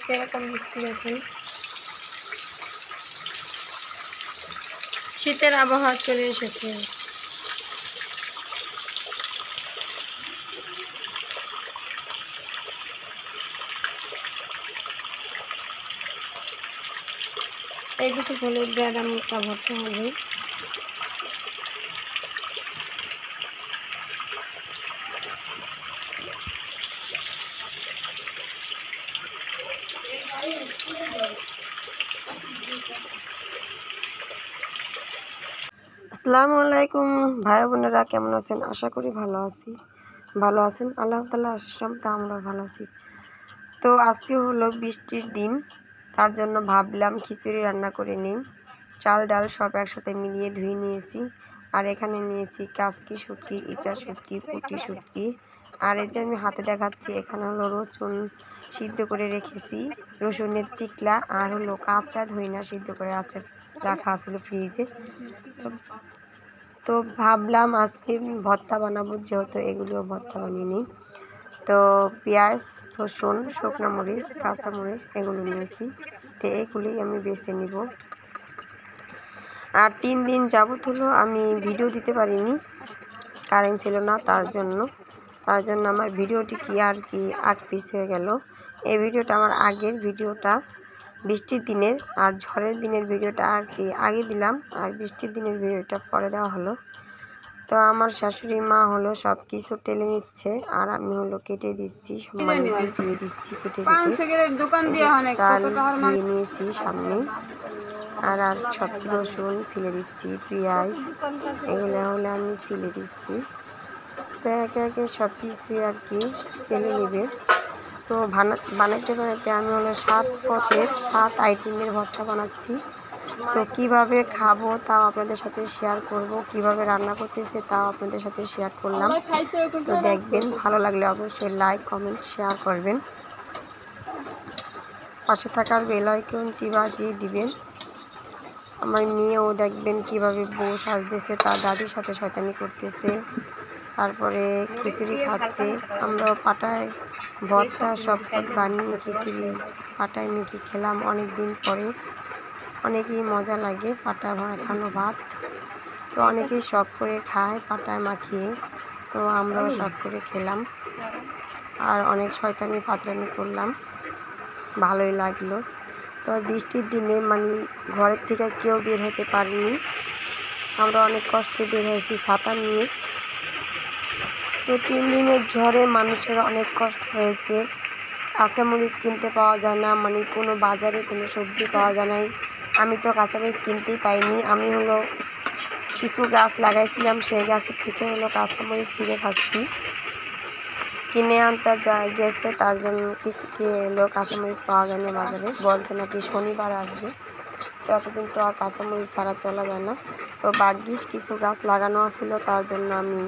কিরকম বৃষ্টি দেখুন। শীতের আবহাওয়া চলে এসেছে। এই কিছু হলে ব্যায়ামটা ভরতে হবে। আসসালামু আলাইকুম ভাই বোনেরা, কেমন আছেন? আশা করি ভালো আছেন। আল্লাহ তাআলার আশীষ রহমতে আমরা ভালো আছি। তো আজকে হলো বৃষ্টির দিন, তার জন্য ভাবলাম খিচুড়ি রান্না করে নিই। চাল ডাল সব একসাথে মিলিয়ে ধুয়ে নিয়েছি। আর এখানে নিয়েছি কাচকি শুটকি, ইচা শুটকি, পুঁটি শুটকি। আর এই যে আমি হাতে দেখাচ্ছি, এখানে হলো রসুন সিদ্ধ করে রেখেছি, রসুনের চিকলা, আর হলো কাঁচা ধইনা সিদ্ধ করে রাখা ছিল ফ্রিজে। তো ভাবলাম আজকে ভর্তা বানাবো, যেহেতু এগুলো ভর্তা বানিয়ে নিই। তো পেঁয়াজ, রসুন, শুকনো মরিচ, কাঁচা মরিচ এগুলো নিয়েছি। তো এগুলি আমি বেছে নিব। আর 3 দিন যাবত হলো আমি ভিডিও দিতে পারিনি, কারেন্ট ছিল না। তার জন্য আমার ভিডিওটি আগ পিছ হয়ে গেল। এই ভিডিওটা আমার আগের ভিডিওটা বৃষ্টির দিনের, আর ঝড়ের দিনের ভিডিওটা আগে দিলাম, আর বৃষ্টির দিনের ভিডিওটা পরে দেওয়া হলো। তো আমার শাশুড়ি মা হলো সব কিছু টেলে নিচ্ছে, আর আমি হলো কেটে দিচ্ছি, গুছিয়ে দিচ্ছি কেটে চাল ধুয়ে নিয়েছি সামনে। আর সব রসুন ছিলে দিচ্ছি, পেঁয়াজ এগুলো হলে আমি ছিলে দিচ্ছি। তো একে একে সব কিছু তেলে নেবে। তো বানাইতে আমি হলো 7 পদের 7 আইটেমের ভর্তা বানাচ্ছি। তো কিভাবে খাবো তাও আপনাদের সাথে শেয়ার করব, কিভাবে রান্না করতেছে তাও আপনাদের সাথে শেয়ার করলাম। তো দেখবেন, ভালো লাগলে অবশ্যই লাইক কমেন্ট শেয়ার করবেন। পাশে থাকার বেল আইকনটি বাজিয়ে দিবেন। আমার মেয়েও দেখবেন কিভাবে বউ সাজতেছে, তার দাদির সাথে শয়তানি করতেছে, তারপরে খিচুড়ি খাচ্ছে। আমরাও পাটায় ভর্তা সব বানিয়ে খিচুড়ি পাটায় মেখে খেলাম অনেক দিন পরে। অনেকই মজা লাগে পাটায় মাখানো ভাত। তো অনেকেই শখ করে খায় পাটায় মাখিয়ে, তো আমরাও শখ করে খেলাম। আর অনেক শয়তানি ফাতরামি করলাম, ভালোই লাগলো। তো বৃষ্টির দিনে ঘরের থেকে কেউ বের হতে পারিনি, আমরা অনেক কষ্টে বের হয়েছি ছাতা নিয়ে। তো 3 দিনের ঝড়ে মানুষের অনেক কষ্ট হয়েছে। কাঁচামরিচ কিনতে পাওয়া যায় না, কোনো বাজারে কোনো সবজি পাওয়া যায় নাই। আমি তো কাঁচামরিচ কিনতেই পাইনি। আমি হলো কিছু গাছ লাগাইছিলাম, সেই গাছের থেকে হলো কাঁচামরিচ ছিঁড়ে খাচ্ছি। কিনে আনতে গেছে, তার জন্য কিছু এলো কাঁচামরিচ পাওয়া যায় না বাজারে, বলছে নাকি শনিবার আসবে। তো এতদিন তো আর কাঁচামরিচ ছাড়া চলা যায় না। তো ভাগ্যিস কিছু গাছ লাগানো ছিল, তার জন্য আমি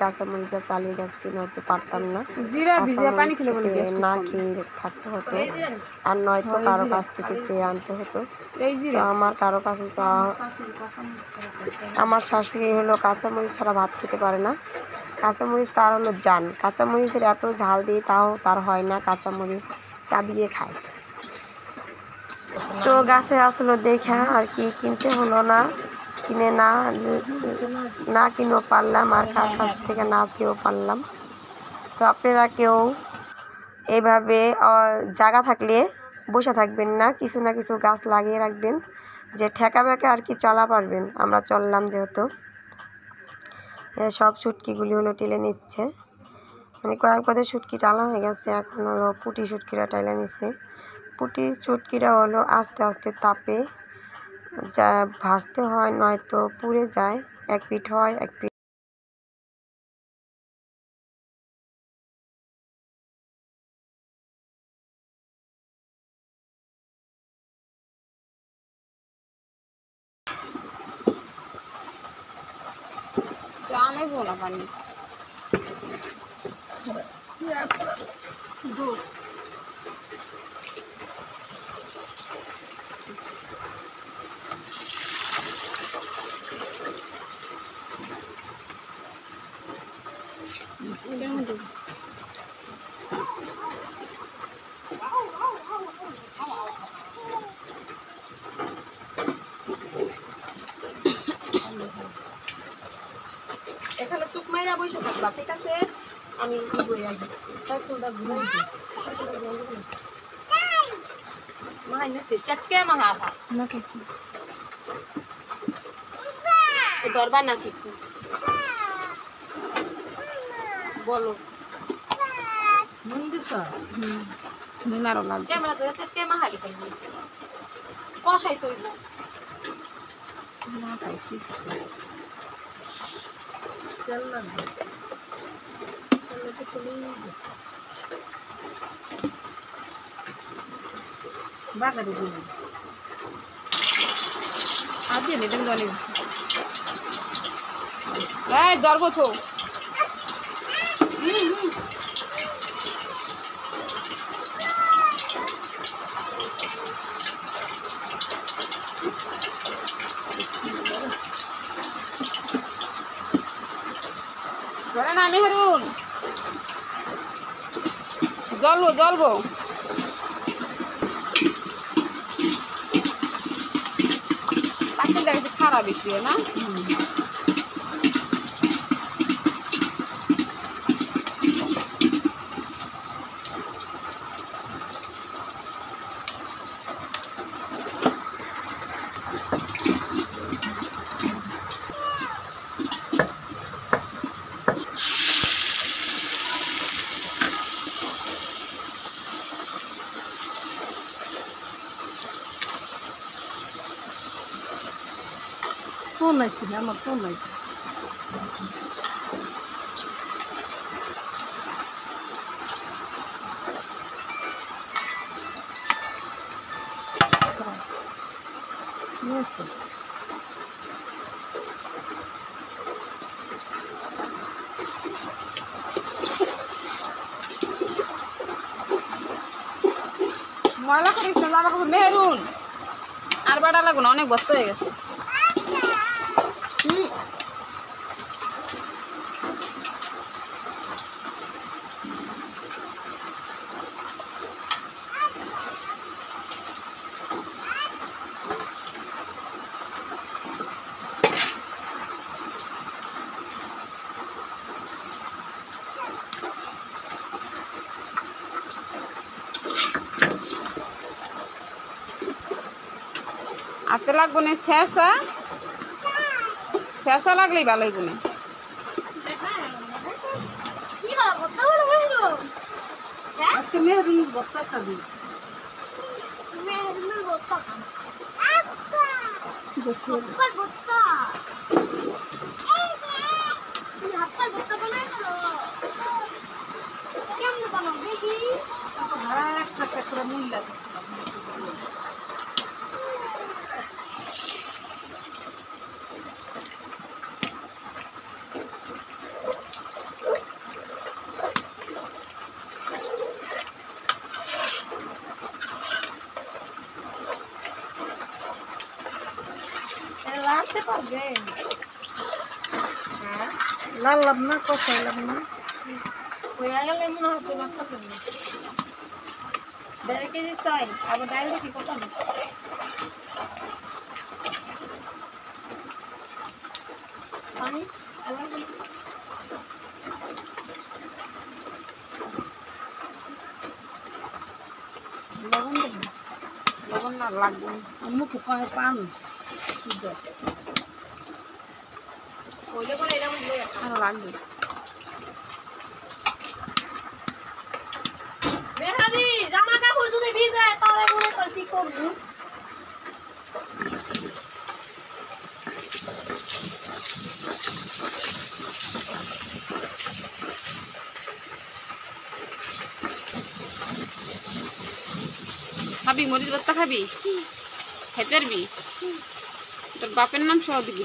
কাঁচামরিচটা চালিয়ে যাচ্ছি, নয়তো পারতাম না, না খেয়ে থাকতে হতো, আর নয়তো কারো কাছ থেকে চেয়ে আনতে হতো। তো আমার কারো কাছে আমার শাশুড়ি হলো কাঁচামরিচ ছাড়া ভাত খেতে পারে না। কাঁচামরিচ তার হলো জান, কাঁচামরিচের এত ঝাল দিয়ে তাও তার হয় না, কাঁচামরিচ চাবিয়ে খায়। তো গাছে আসলো দেখা কিনতে হলো না, কিনে না কিনেও পারলাম, আর কার কাছ থেকে না খেয়েও পারলাম। তো আপনারা কেউ এইভাবে জায়গা থাকলে বসে থাকবেন না, কিছু না কিছু গাছ লাগিয়ে রাখবেন, যে ঠেকা বেঁকা চলা পারবেন। আমরা চললাম যেহেতু। সব শুটকিগুলি হলো টেলে নিচ্ছে, কয়েক পদের শুটকি টালা হয়ে গেছে, এখন হলো পুঁটি শুটকিরা টাইলা নিচ্ছে। পুঁটি শুটকিরা হলো আস্তে আস্তে তাপে যা ভাজতে হয়, নয়তো পুড়ে যায়, এক পিঠ হয় এক পিঠ। পানি বসে থাকবা ঠিক আছে আমি ঘুরে আসবো সাইকেলটা ঘুরে মা এনেছে চটকে মা হাফা না কিছু দরবার না কিছু বলো নুন দিছ নুন আরো লাগবে ক্যামেরা ধরে চটকে মা হালি পাইনি কষাই তৈব না পাইছি তেল লাগবে বাগারে দিন আজ নেবেন দলে এই দরব তো ধরে না মেহরুন জ্বলবো জ্বলবো পাখির দেখেছি খারাপ বেশি না ফোন আইসি আমার ফোন আইসি মেসেজ ময়লা করিস না জামা কাপড় মেহরুন আর বাটা লাগবে না অনেক বস্তা হয়ে গেছে আতে লাগবো না শেষা শেষা লাগলেই ভালোই গুনে আজকে মেহরুন বস্তা খাবি একটা মূল্য রাখতে পারবেন লাল না কষাইলাম না হয়ে গেলে মনে হয় তোমার কথা নেই 1.5 কেজি চাই আবার ডাল দিছি কত পানি লবণ দেব লবণ না লাগবে মুখে কয়ে পান ওইলে করে এটা বুঝলে আর লাগবে মেহাদি জামা কাপড় যদি ভিজে তাহলে মনে কর কি করব খাবি মরিচ ভর্তা খাবি খেতে পারবি তোর বাপের নাম সহ দিবি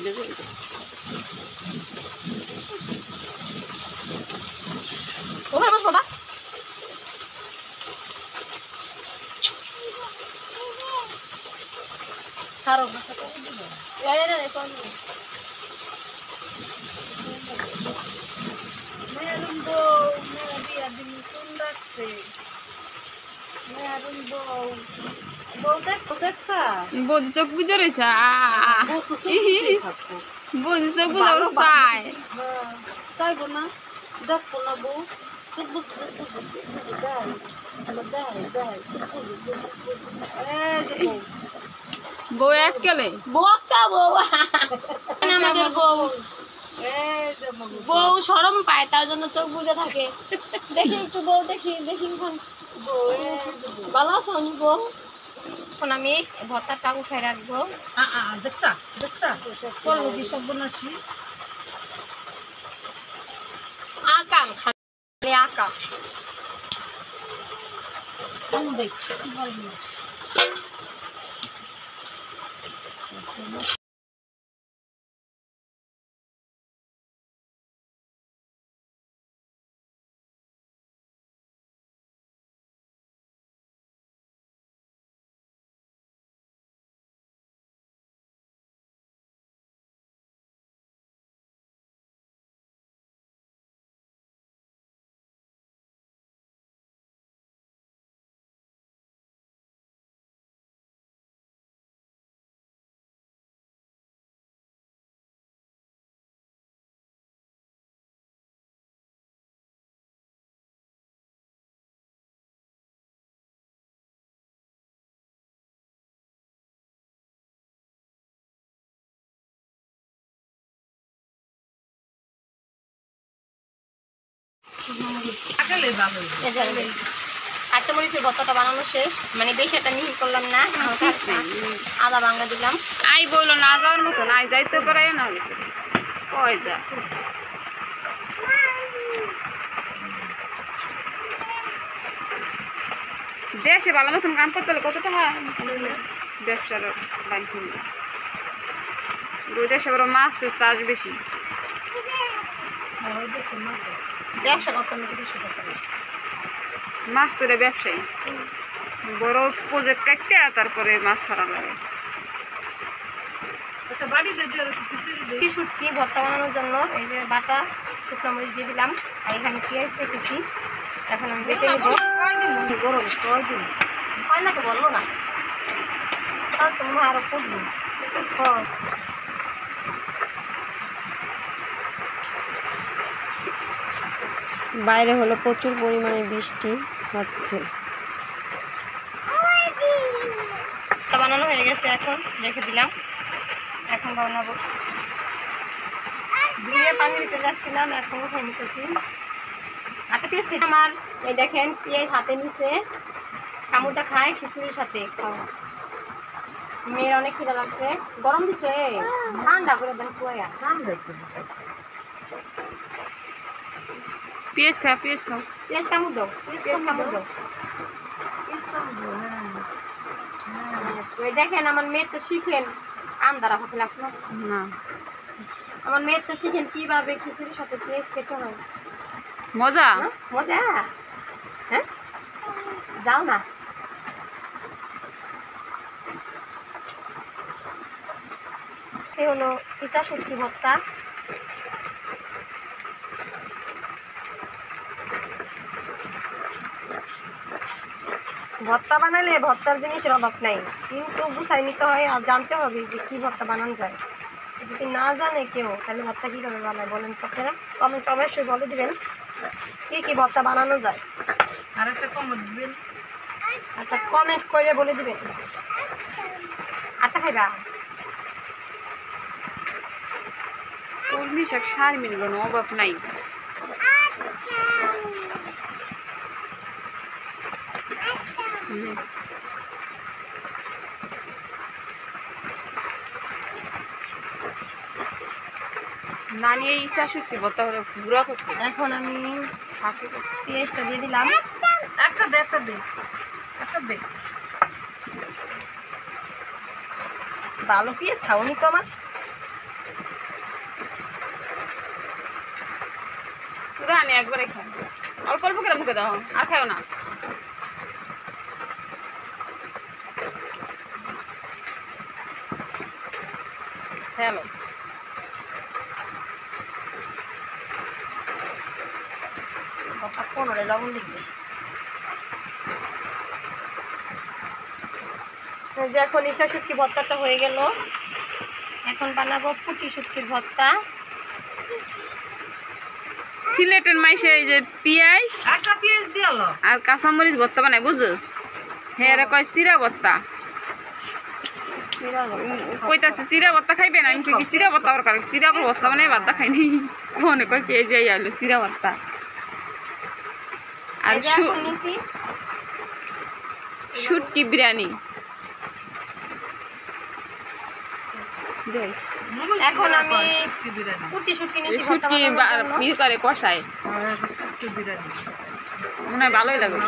ওখানে বস বাবা সারো না এই কোন মেরুন বউ মেরি আদিন সুন্দরতে মেরুন বউ বউ দেখছা বৌদি চোখ বুঝে রয়েছে বুঝছো বুঝো চাই চাইবো না দেখবো না বউ চুপ বুঝ দেয় দেয় দেয় বউ এক কেলে বকা বউ আমাদের বউ বউ শরম পায় তার জন্য চোখ বুঝে থাকে দেখি একটু বউ দেখি দেখি ভালো আছো বউ এখন আমি ভর্তাটা উঠাই রাখবো দেখছা দেখছা করবো কি সব বনাসি আকাম খালি আকাম দেখ কাঁচা মরিচের ভর্তাটা বানানো শেষ মানে বেশি একটা মিহি করলাম না আদা ভাঙা দিলাম আই বললো না যাওয়ার মতন আই যাইতে পারে না কয় যা দেশে ভালো মতন কাম করতে হলে কত টাকা ব্যবসার লাইন খুলবে দেশে বড় মাছের চাষ বেশি ব্যবসা করতাম বেশি মাছ ধরে ব্যবসায়ী বড় প্রজেক্ট কাটতে তারপরে মাছ ছাড়া লাগে শুটকি ভর্তা বানানোর জন্য এই যে বাটা শুকনো মরিচ দিয়ে দিলাম আর এখানে পেঁয়াজ রেখেছি এখন আমি বেটে নেবো গরম হয় না তো বললো না তাহলে তো মনে হয় আরো করবো বাইরে হলো প্রচুর পরিমাণে বৃষ্টি হচ্ছে। বানানো হয়ে গেছে এখন রেখে দিলাম এখন বানাবো ধুয়ে পানি দিতে যাচ্ছিলাম এখন উঠে নিতেছি একটা পিস আমার এই দেখেন পেঁয়াজ হাতে নিছে কামড়টা খায় খিচুড়ির সাথে খাওয়া মেয়ের অনেক খিদা লাগছে গরম দিছে ঠান্ডা করে দেন কুয়া ঠান্ডা পেঁয়াজ খাও পেঁয়াজ খাও পেঁয়াজ কামড় দাও পেঁয়াজ কামড় দাও দেখেন আমার মেয়ে তো শিখেন আম দ্বারা হতে লাগছে না আমার মেয়ের তো শিখেন কিভাবে খিচুড়ির সাথে পেঁয়াজ খেতে হয় মজা মজা হ্যাঁ যাও না এ হলো ইচা শুটকি ভর্তা ভর্তা বানালে ভর্তার জিনিসের অভাব নাই কিন্তু গুছাই নিতে হয় আর জানতে হবে যে কি ভর্তা বানানো যায় যদি না জানে কেউ তাহলে ভর্তা কীভাবে বানায় বলেন তো আপনারা কমেন্ট অবশ্যই বলে দিবেন কি কি ভর্তা বানানো যায় আর একটা কমেন্ট দিবেন আচ্ছা কমেন্ট করে বলে দিবেন আটা খাইবা কলমি শাক সার মিলবে না অভাব নাই নানি এই ইচ্ছা সত্যি বলতে হলে গুঁড়া করতে এখন আমি পেঁয়াজটা দিয়ে দিলাম একটা দে একটা দে একটা দে ভালো পেঁয়াজ খাওনি তো আমার পুরো আনি একবারে খাও অল্প অল্প করে মুখে দাও আর খাও না হ্যালো পনেরো লবণ দিবে যে এখন ইচ্ছা শুটকি ভর্তাটা হয়ে গেল এখন বানাবো পুঁটি শুটকির ভর্তা। সিলেটের মাইসে এই যে পেঁয়াজ একটা পেঁয়াজ দিয়ালো আর কাঁচামরিচ ভর্তা বানায় বুঝছিস? হ্যাঁ রে কয় চিরা ভর্তা। কইতাছে চিরা ভর্তা খাইবেন? আমি কই কি চিরা ভর্তা আর কার চিরা ভর্তা বানাই ভর্তা খাইনি। মনে কয় কে যাই আইলো চিরা ভর্তা। আর শুটকি বিরিয়ানি। এখন আমি পুঁটি শুটকি নিয়েছি ভর্তা শুটকি বানানোর জন্য। ইয়ে করে কষায় মনে হয় ভালোই লাগে।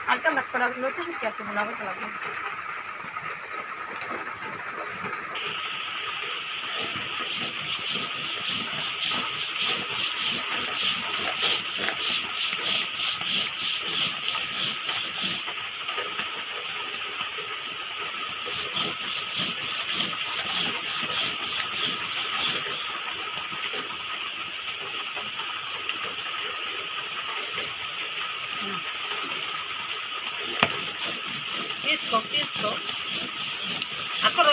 হালকা ভাত করা লোটে শুটকি আছে ভুনা করতে লাগবে। Pisco. Akoro.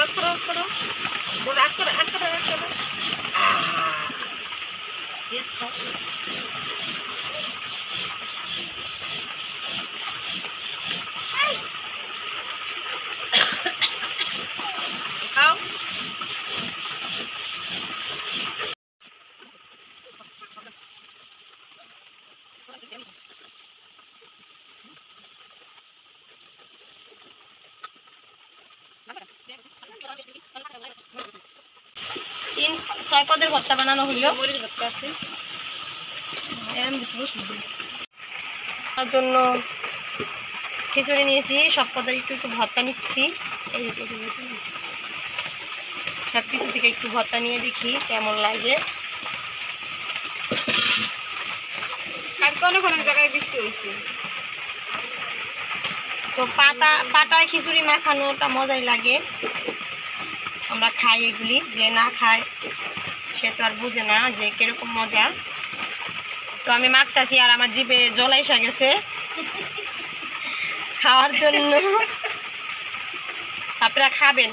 Bukan akoro. Pisco. Kau? তিন 6 পদের ভর্তা বানানো হলো। মরিচ ভর্তা আছে তার জন্য খিচুড়ি নিয়েছি, সব পদের একটু ভর্তা নিচ্ছি। এই যে সব কিছু থেকে একটু ভর্তা নিয়ে দেখি কেমন লাগে। অনেক জায়গায় বৃষ্টি হয়েছে। তো পাটায় খিচুড়ি মাখানোটা মজাই লাগে। আমরা খাই এগুলি, যে না খায় সে তো আর বুঝে না যে কিরকম মজা। তো আমি মাখতাছি আর আমার জিভে জল এসে গেছে খাওয়ার জন্য। আপনারা খাবেন।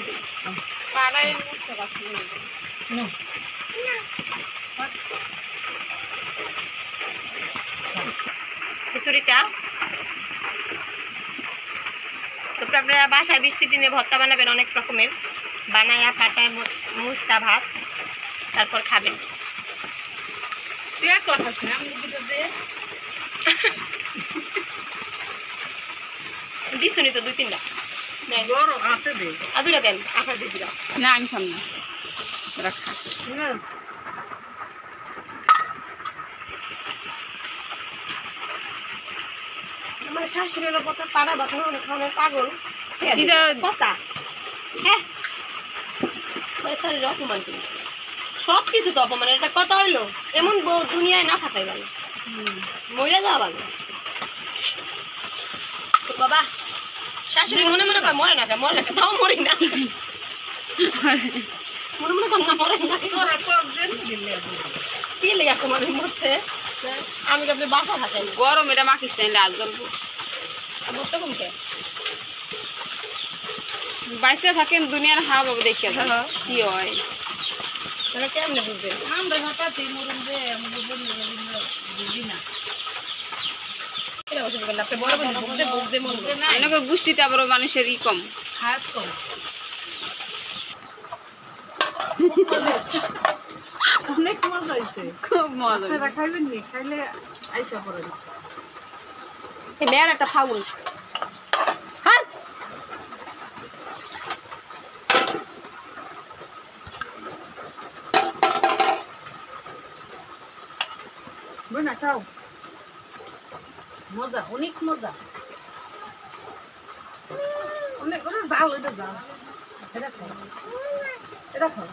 খিচুড়িটা তারপরে আপনারা বাসায় বৃষ্টির দিনে ভর্তা বানাবেন অনেক রকমের, বানায়া পাটায় মুসা ভাত, তারপর খাবেন। দিচ্ছি তো 2-3টা দুটা দেন আখার দিয়ে দিলাম। না আমি খাম না রাখা। আমার শাশুড়ির কথা পাড়া বাথা খাওয়ানোর পাগল কথা। হ্যাঁ অপমান করি, সব কিছু তো অপমান। এটা কথা হইলো এমন বউ দুনিয়ায় না থাকাই ভালো, মরে যাওয়া ভালো। তো বাবা শাশুড়ি মনে কয় মরে না তাও মরি না, মনে কর না মরে না। কি লেগে তোমার মরতে? আমি কি আপনি বাসা থাকেন? গরম এটা মাখিস তাই লাল জ্বলবো। মরতে কমতে বাইসে থাকেন দুনিয়ার হাওয়া বাবু দেখে কি হয়। তাহলে কেমনে বুঝবেন? আপনি বড় বুঝতে মন এনেকে গোষ্ঠীতে আবার মানুষের ই কম। অনেক মজা হয়েছে, খুব মজা। আপনারা খাইবেন নি? খাইলে আইসা পড়েন। এই মেয়ের একটা ফাউল হার বুঝনা খাও, মজা, অনেক মজা, অনেক জাল। এটা খাও, এটা খাও।